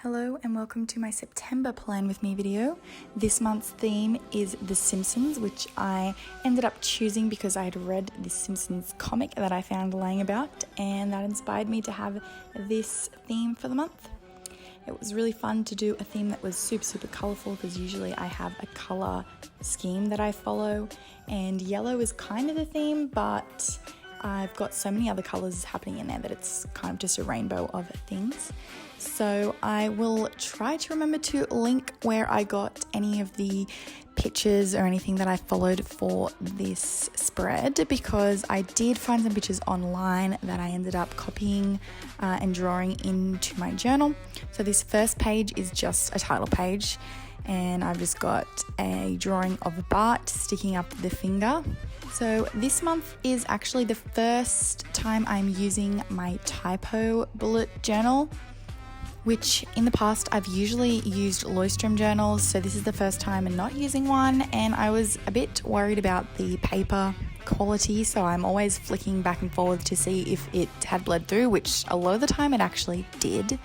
Hello and welcome to my September Plan With Me video. This month's theme is The Simpsons, which I ended up choosing because I had read the Simpsons comic that I found laying about, and that inspired me to have this theme for the month. It was really fun to do a theme that was super colourful because usually I have a colour scheme that I follow, and yellow is kind of the theme, but I've got so many other colours happening in there that it's kind of just a rainbow of things. So I will try to remember to link where I got any of the pictures or anything that I followed for this spread, because I did find some pictures online that I ended up copying and drawing into my journal. So this first page is just a title page, and I've just got a drawing of Bart sticking up the finger. So this month is actually the first time I'm using my typo bullet journal, which in the past I've usually used Leuchtturm journals, so this is the first time I'm not using one, and I was a bit worried about the paper quality, so I'm always flicking back and forth to see if it had bled through, which a lot of the time it actually did,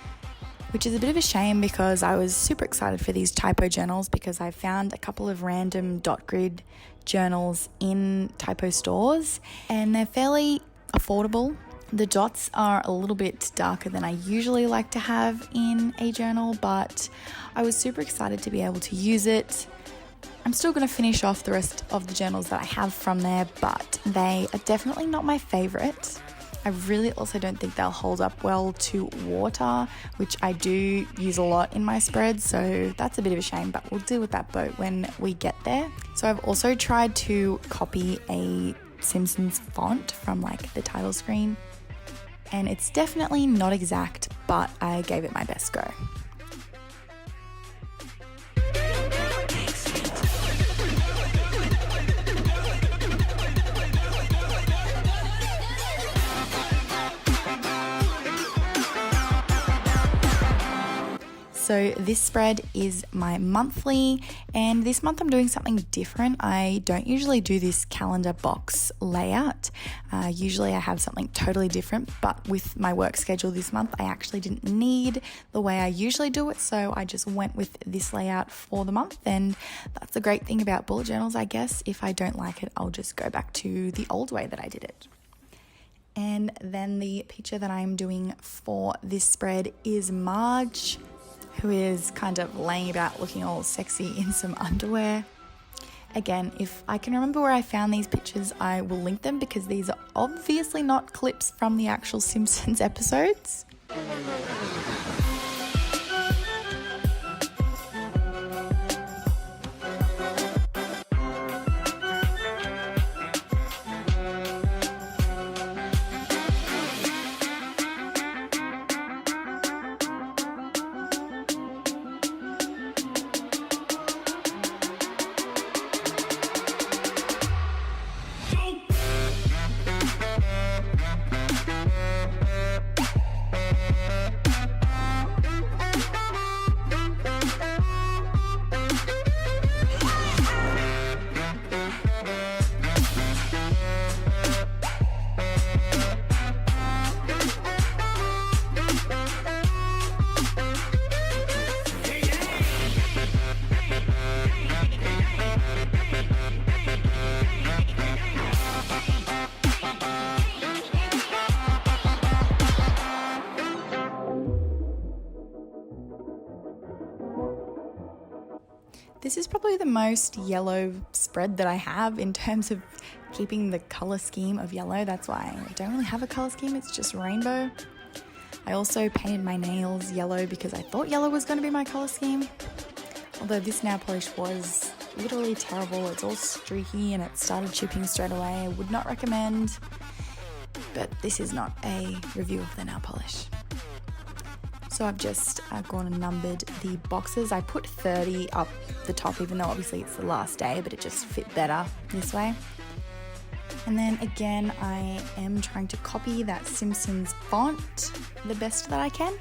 which is a bit of a shame because I was super excited for these typo journals because I found a couple of random dot grid journals in typo stores and they're fairly affordable. The dots are a little bit darker than I usually like to have in a journal, but I was super excited to be able to use it. I'm still going to finish off the rest of the journals that I have from there, but they are definitely not my favourite. I really also don't think they'll hold up well to water, which I do use a lot in my spreads, so that's a bit of a shame, but we'll deal with that boat when we get there. So I've also tried to copy a Simpsons font from like the title screen, and it's definitely not exact, but I gave it my best go. So this spread is my monthly, and this month I'm doing something different. I don't usually do this calendar box layout. Usually I have something totally different, but with my work schedule this month, I actually didn't need the way I usually do it, so I just went with this layout for the month, and that's the great thing about bullet journals, I guess. If I don't like it, I'll just go back to the old way that I did it. And then the picture that I'm doing for this spread is Marge, who is kind of laying about looking all sexy in some underwear. Again, if I can remember where I found these pictures, I will link them because these are obviously not clips from the actual Simpsons episodes. This is probably the most yellow spread that I have in terms of keeping the colour scheme of yellow. That's why I don't really have a colour scheme, it's just rainbow. I also painted my nails yellow because I thought yellow was going to be my colour scheme. Although this nail polish was literally terrible, it's all streaky and it started chipping straight away. I would not recommend, but this is not a review of the nail polish. So I've just gone and numbered the boxes. I put 30 up the top, even though obviously it's the last day, but it just fit better this way. And then again, I am trying to copy that Simpsons font the best that I can.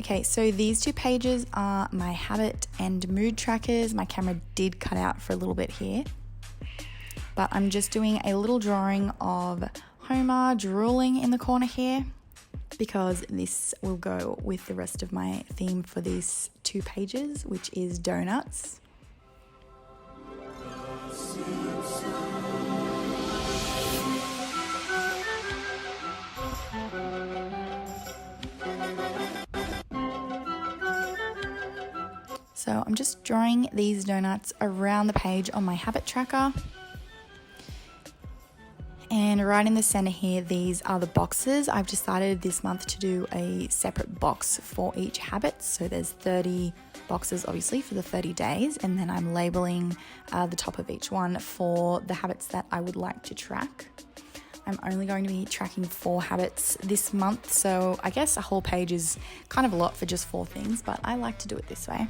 Okay, so these 2 pages are my habit and mood trackers. My camera did cut out for a little bit here, but I'm just doing a little drawing of Homer drooling in the corner here because this will go with the rest of my theme for these 2 pages, which is donuts. So I'm just drawing these donuts around the page on my habit tracker. And right in the center here, these are the boxes. I've decided this month to do a separate box for each habit. So there's 30 boxes, obviously, for the 30 days. And then I'm labeling the top of each one for the habits that I would like to track. I'm only going to be tracking 4 habits this month. So I guess a whole page is kind of a lot for just 4 things, but I like to do it this way.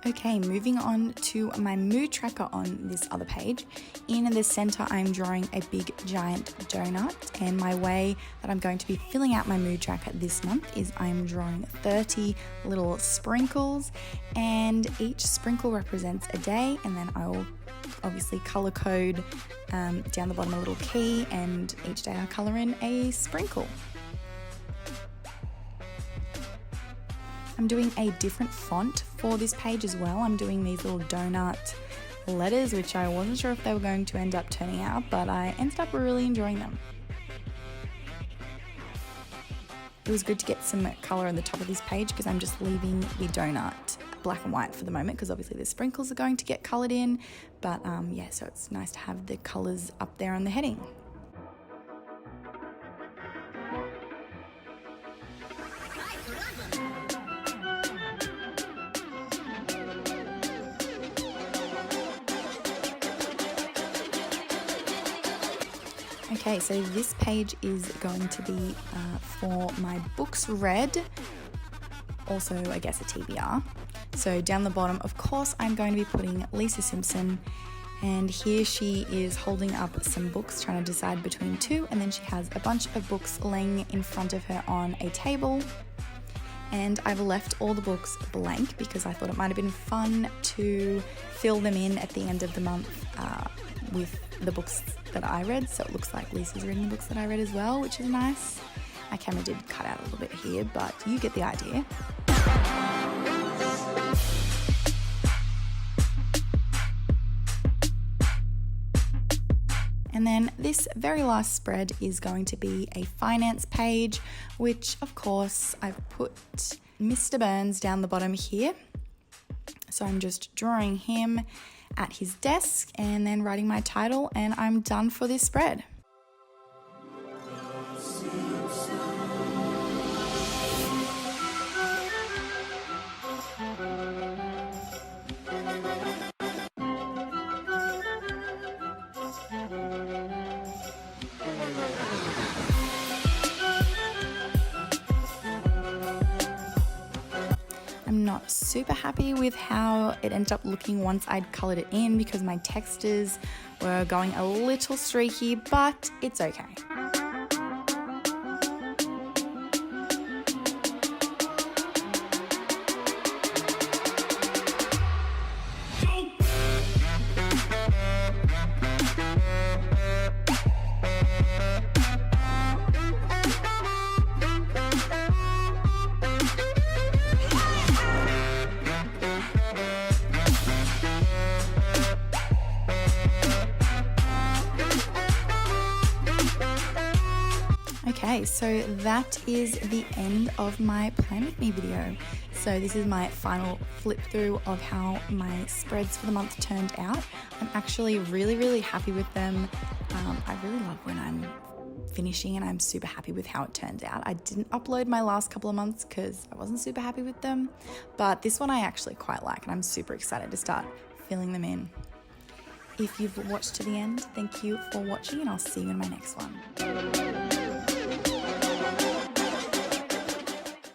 Okay, moving on to my mood tracker on this other page. In the center, I'm drawing a big giant donut, and my way that I'm going to be filling out my mood tracker this month is I'm drawing 30 little sprinkles, and each sprinkle represents a day, and then I will obviously color code down the bottom a little key, and each day I color in a sprinkle. I'm doing a different font for this page as well. I'm doing these little donut letters, which I wasn't sure if they were going to end up turning out, but I ended up really enjoying them. It was good to get some color on the top of this page because I'm just leaving the donut black and white for the moment because obviously the sprinkles are going to get colored in, but yeah, so it's nice to have the colors up there on the heading. Okay, so this page is going to be for my books read, also I guess a TBR. So down the bottom, of course, I'm going to be putting Lisa Simpson, and here she is holding up some books, trying to decide between 2, and then she has a bunch of books laying in front of her on a table. and I've left all the books blank because I thought it might have been fun to fill them in at the end of the month with the books that I read. So it looks like Lisa's reading the books that I read as well, which is nice. My camera did cut out a little bit here, but you get the idea. And then this very last spread is going to be a finance page, which of course I've put Mr. Burns down the bottom here. So I'm just drawing him at his desk and then writing my title, and I'm done for this spread. I'm not super happy with how it ended up looking once I'd coloured it in because my textures were going a little streaky, but it's okay. Okay, so that is the end of my Plan With Me video. So this is my final flip through of how my spreads for the month turned out. I'm actually really happy with them. I really love when I'm finishing and I'm super happy with how it turns out. I didn't upload my last couple of months because I wasn't super happy with them, but this one I actually quite like and I'm super excited to start filling them in. If you've watched to the end, thank you for watching and I'll see you in my next one.